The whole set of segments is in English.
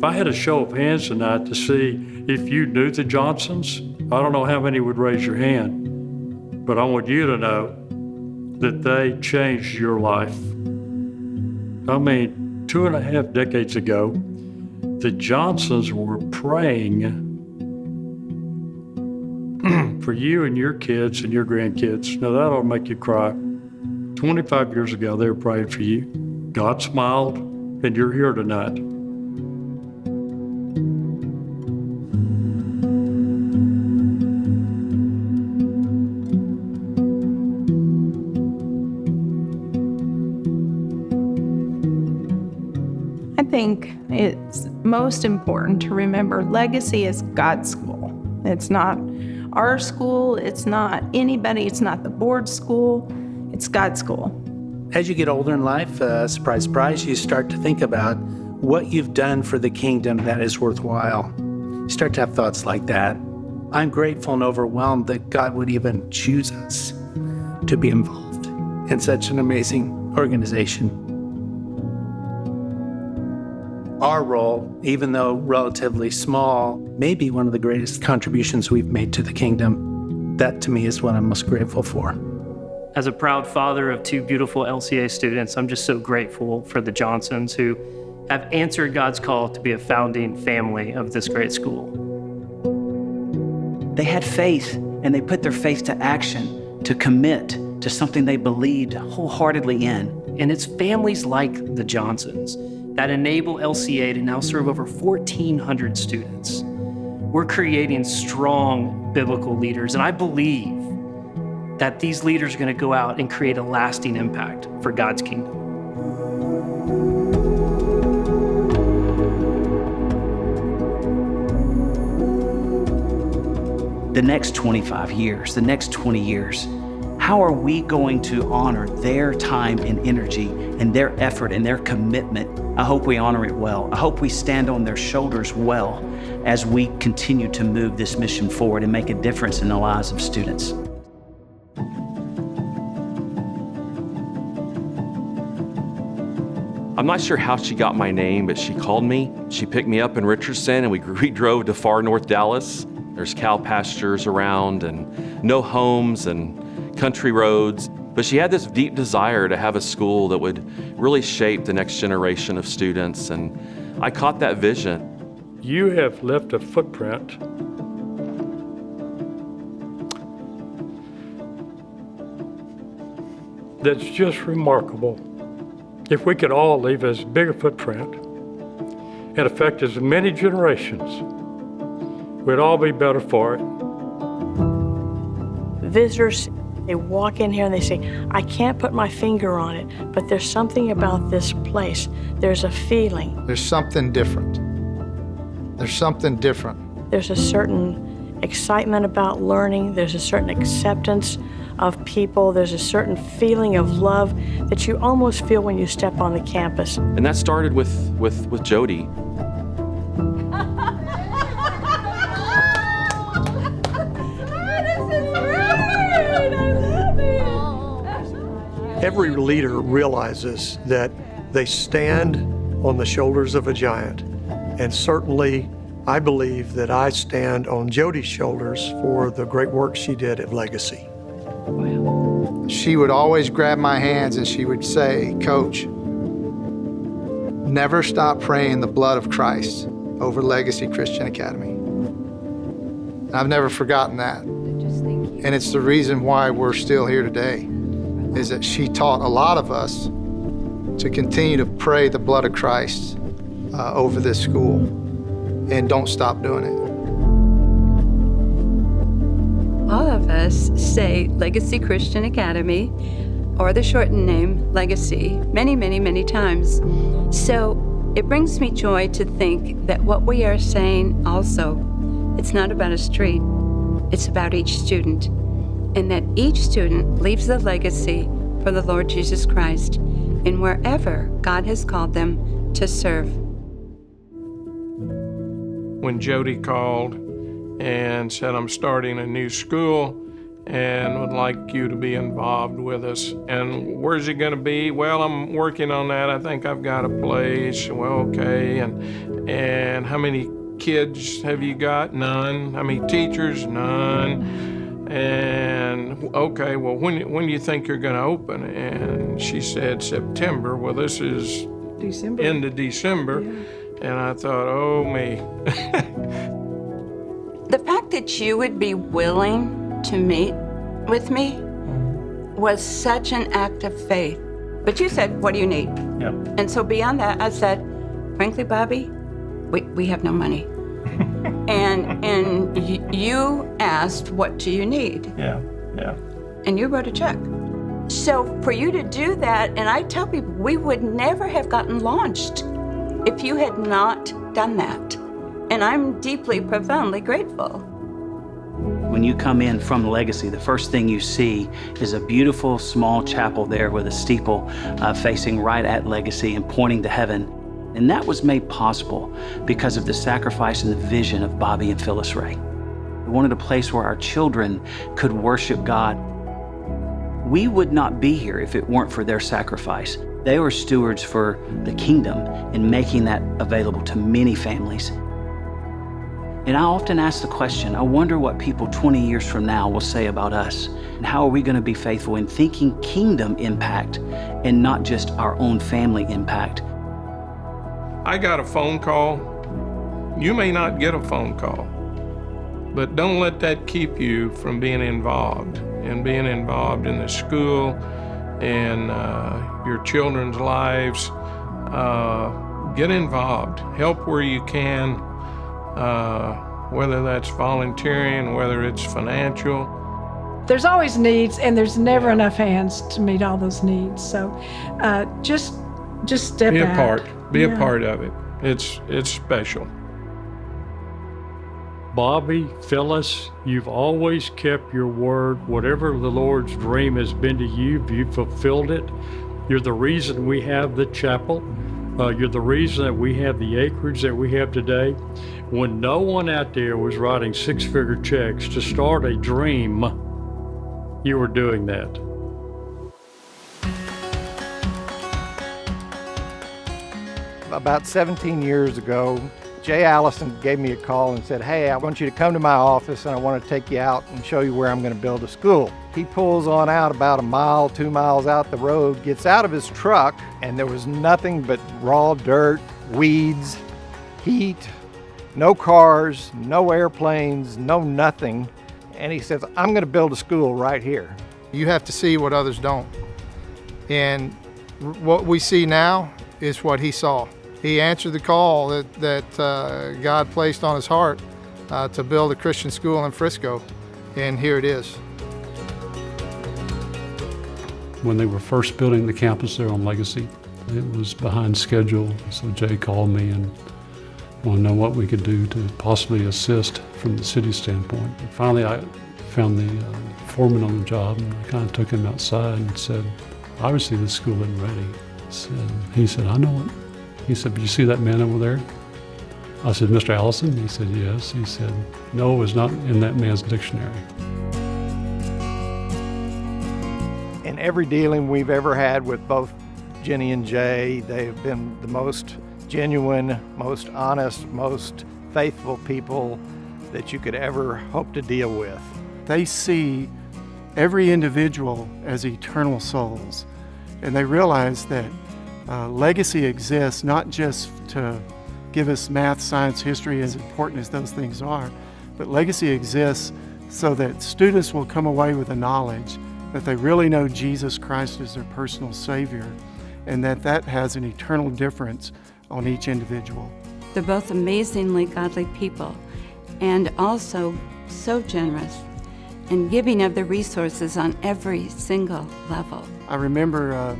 I had a show of hands tonight to see if you knew the Johnsons, I don't know how many would raise your hand, but I want you to know that they changed your life. I mean, 2.5 decades ago, the Johnsons were praying for you and your kids and your grandkids. Now that'll make you cry. 25 years ago, they were praying for you. God smiled, and you're here tonight. I think it's most important to remember Legacy is God's school. It's not our school, it's not anybody, it's not the board school, it's God's school. As you get older in life, surprise, surprise, you start to think about what you've done for the kingdom that is worthwhile. You start to have thoughts like that. I'm grateful and overwhelmed that God would even choose us to be involved in such an amazing organization. Our role, even though relatively small, may be one of the greatest contributions we've made to the kingdom. That, to me, is what I'm most grateful for. As a proud father of 2 beautiful LCA students, I'm just so grateful for the Johnsons who have answered God's call to be a founding family of this great school. They had faith, and they put their faith to action, to commit to something they believed wholeheartedly in. And it's families like the Johnsons that enable LCA to now serve over 1,400 students. We're creating strong biblical leaders, and I believe that these leaders are going to go out and create a lasting impact for God's kingdom. The next 25 years, the next 20 years, how are we going to honor their time and energy and their effort and their commitment? I hope we honor it well. I hope we stand on their shoulders well as we continue to move this mission forward and make a difference in the lives of students. I'm not sure how she got my name, but she called me. She picked me up in Richardson, and we drove to far north Dallas. There's cow pastures around and no homes and country roads. But she had this deep desire to have a school that would really shape the next generation of students, and I caught that vision. You have left a footprint that's just remarkable. If we could all leave as big a footprint and affect as many generations, we'd all be better for it. Visitors, they walk in here and they say, I can't put my finger on it, but there's something about this place. There's a feeling. There's something different. There's something different. There's a certain excitement about learning. There's a certain acceptance of people. There's a certain feeling of love that you almost feel when you step on the campus. And that started with Jody. Every leader realizes that they stand on the shoulders of a giant. And certainly, I believe that I stand on Jody's shoulders for the great work she did at Legacy. She would always grab my hands and she would say, Coach, never stop praying the blood of Christ over Legacy Christian Academy. And I've never forgotten that. And it's the reason why we're still here today, is that she taught a lot of us to continue to pray the blood of Christ over this school, and don't stop doing it. All of us say Legacy Christian Academy, or the shortened name, Legacy, many, many, many times. So it brings me joy to think that what we are saying also, it's not about a street, it's about each student. And that each student leaves a legacy for the Lord Jesus Christ in wherever God has called them to serve. When Jody called and said, I'm starting a new school, and would like you to be involved with us. And where's it going to be? Well, I'm working on that. I think I've got a place. Well, okay. And how many kids have you got? None. How many teachers? None. And okay, well, when do you think you're going to open? And she said September. Well, this is December. End of December. Yeah. And I thought, oh me. The fact that you would be willing to meet with me was such an act of faith. But you said, what do you need? Yeah. And so beyond that, I said, frankly, Bobby, we have no money. and you asked, what do you need? Yeah. And you wrote a check. So for you to do that, and I tell people, we would never have gotten launched if you had not done that. And I'm deeply, profoundly grateful. When you come in from Legacy, the first thing you see is a beautiful small chapel there with a steeple facing right at Legacy and pointing to heaven. And that was made possible because of the sacrifice and the vision of Bobby and Phyllis Ray. We wanted a place where our children could worship God. We would not be here if it weren't for their sacrifice. They were stewards for the kingdom and making that available to many families. And I often ask the question, I wonder what people 20 years from now will say about us, and how are we going to be faithful in thinking kingdom impact and not just our own family impact. I got a phone call. You may not get a phone call, but don't let that keep you from being involved in the school and your children's lives. Get involved. Help where you can. Whether that's volunteering, whether it's financial. There's always needs, and there's never enough hands to meet all those needs. So just step Be a out. part. Be a part of it. It's special. Bobby, Phyllis, you've always kept your word. Whatever the Lord's dream has been to you, you've fulfilled it. You're the reason we have the chapel. You're the reason that we have the acreage that we have today. When no one out there was writing six-figure checks to start a dream, you were doing that. About 17 years ago, Jay Allison gave me a call and said, hey, I want you to come to my office and I want to take you out and show you where I'm going to build a school. He pulls on out about a mile, 2 miles out the road, gets out of his truck, and there was nothing but raw dirt, weeds, heat, no cars, no airplanes, no nothing. And he says, I'm going to build a school right here. You have to see what others don't. And what we see now is what he saw. He answered the call that God placed on his heart to build a Christian school in Frisco, and here it is. When they were first building the campus there on Legacy, it was behind schedule, so Jay called me and wanted to know what we could do to possibly assist from the city standpoint. And finally, I found the foreman on the job, and I kind of took him outside and said, obviously this school isn't ready. He said, I know it. He said, but you see that man over there? I said, Mr. Allison? He said, yes. He said, no, it's not in that man's dictionary. In every dealing we've ever had with both Jenny and Jay, they've been the most genuine, most honest, most faithful people that you could ever hope to deal with. They see every individual as eternal souls, and they realize that legacy exists not just to give us math, science, history, as important as those things are, but legacy exists so that students will come away with the knowledge that they really know Jesus Christ as their personal Savior, and that has an eternal difference on each individual. They're both amazingly godly people and also so generous and giving of the resources on every single level. I remember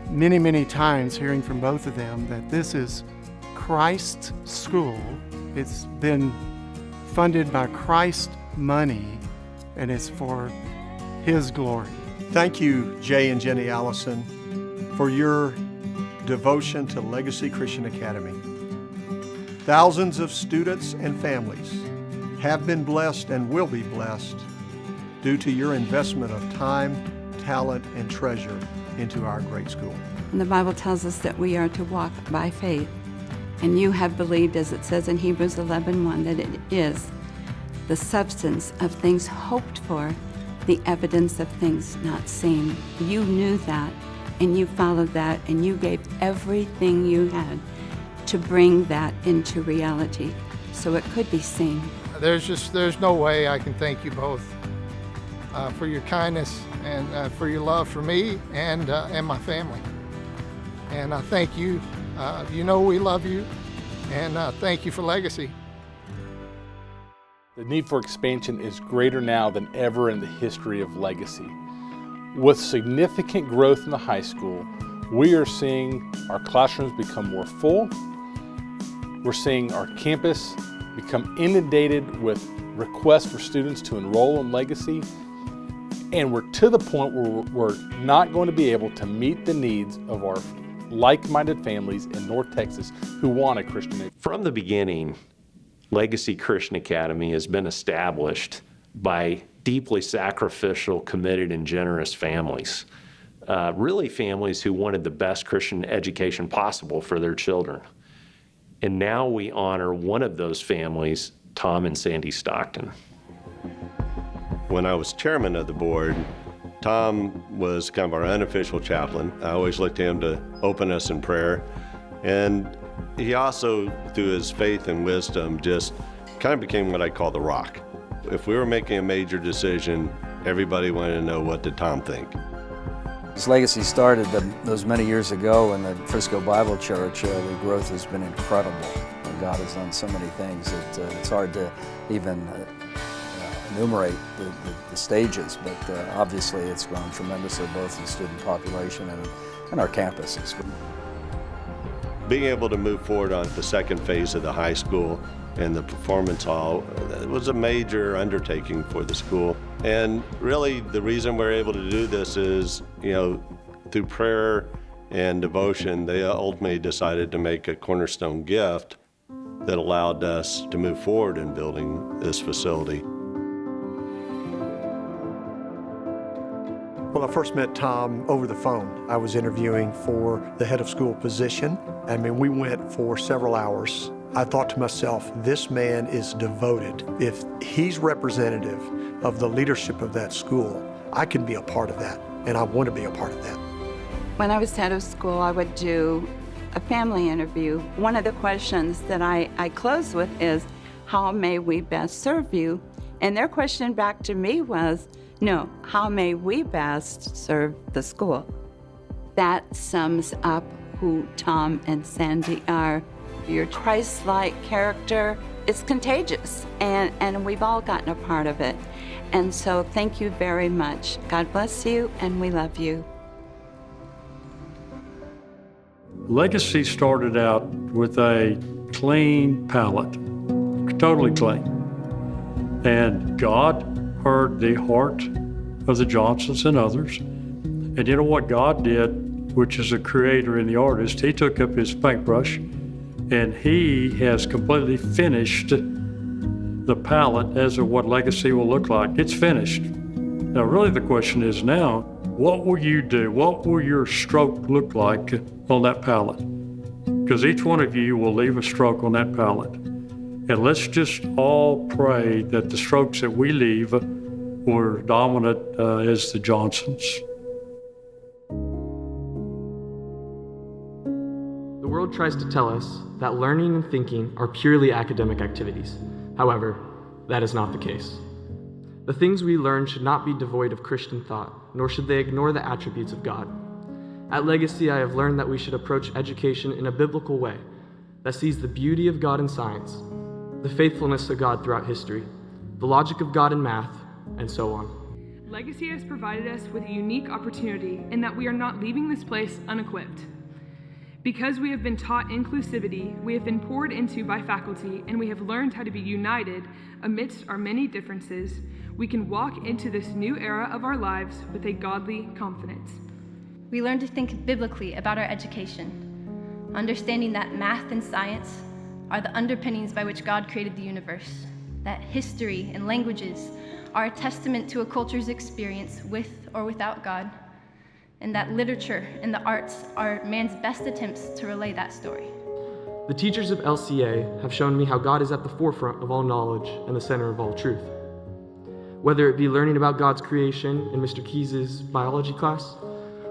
many, many times hearing from both of them that this is Christ's school. It's been funded by Christ's money, and it's for His glory. Thank you, Jay and Jenny Allison, for your devotion to Legacy Christian Academy. Thousands of students and families have been blessed and will be blessed due to your investment of time, talent, and treasure into our great school. And the Bible tells us that we are to walk by faith. And you have believed, as it says in Hebrews 11:1, that it is the substance of things hoped for, the evidence of things not seen. You knew that, and you followed that, and you gave everything you had to bring that into reality so it could be seen. There's no way I can thank you both for your kindness and for your love for me and my family. And I thank you. You know we love you, and thank you for Legacy. The need for expansion is greater now than ever in the history of Legacy. With significant growth in the high school, we are seeing our classrooms become more full. We're seeing our campus become inundated with requests for students to enroll in Legacy. And we're to the point where we're not going to be able to meet the needs of our like-minded families in North Texas who want a Christian education. From the beginning, Legacy Christian Academy has been established by deeply sacrificial, committed, and generous families. Really families who wanted the best Christian education possible for their children. And now we honor one of those families, Tom and Sandy Stockton. When I was chairman of the board, Tom was kind of our unofficial chaplain. I always looked to him to open us in prayer. And he also, through his faith and wisdom, just kind of became what I call the rock. If we were making a major decision, everybody wanted to know, what did Tom think? This Legacy started those many years ago in the Frisco Bible Church. The growth has been incredible. God has done so many things that it's hard to even enumerate the stages, but obviously it's grown tremendously, both in student population and our campuses. Being able to move forward on the second phase of the high school and the performance hall, it was a major undertaking for the school. And really the reason we're able to do this is, through prayer and devotion, they ultimately decided to make a cornerstone gift that allowed us to move forward in building this facility. When I first met Tom over the phone, I was interviewing for the head of school position. I mean, we went for several hours. I thought to myself, this man is devoted. If he's representative of the leadership of that school, I can be a part of that, and I want to be a part of that. When I was head of school, I would do a family interview. One of the questions that I close with is, how may we best serve you? And their question back to me was, no, how may we best serve the school? That sums up who Tom and Sandy are. Your Christ-like character is contagious, and we've all gotten a part of it. And so thank you very much. God bless you, and we love you. Legacy started out with a clean palate, totally clean. And God heard the heart of the Johnsons and others. And you know what God did, which is a creator and the artist, he took up his paintbrush and he has completely finished the palette as of what Legacy will look like. It's finished. Now really the question is now, what will you do? What will your stroke look like on that palette? Because each one of you will leave a stroke on that palette. And let's just all pray that the strokes that we leave were dominant as the Johnsons. The world tries to tell us that learning and thinking are purely academic activities. However, that is not the case. The things we learn should not be devoid of Christian thought, nor should they ignore the attributes of God. At Legacy, I have learned that we should approach education in a biblical way that sees the beauty of God in science, the faithfulness of God throughout history, the logic of God in math, and so on. Legacy has provided us with a unique opportunity in that we are not leaving this place unequipped. Because we have been taught inclusivity, we have been poured into by faculty, and we have learned how to be united amidst our many differences, we can walk into this new era of our lives with a godly confidence. We learn to think biblically about our education, understanding that math and science are the underpinnings by which God created the universe, that history and languages are a testament to a culture's experience with or without God, and that literature and the arts are man's best attempts to relay that story. The teachers of LCA have shown me how God is at the forefront of all knowledge and the center of all truth. Whether it be learning about God's creation in Mr. Keyes' biology class,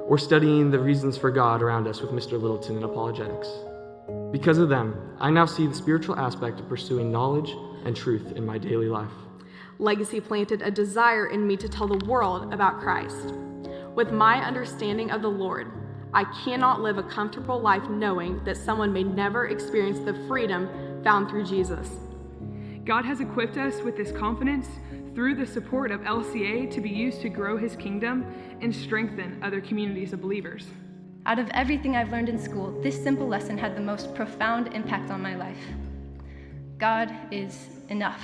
or studying the reasons for God around us with Mr. Littleton in apologetics. Because of them, I now see the spiritual aspect of pursuing knowledge and truth in my daily life. Legacy planted a desire in me to tell the world about Christ. With my understanding of the Lord, I cannot live a comfortable life knowing that someone may never experience the freedom found through Jesus. God has equipped us with this confidence through the support of LCA to be used to grow his kingdom and strengthen other communities of believers. Out of everything I've learned in school, this simple lesson had the most profound impact on my life. God is enough.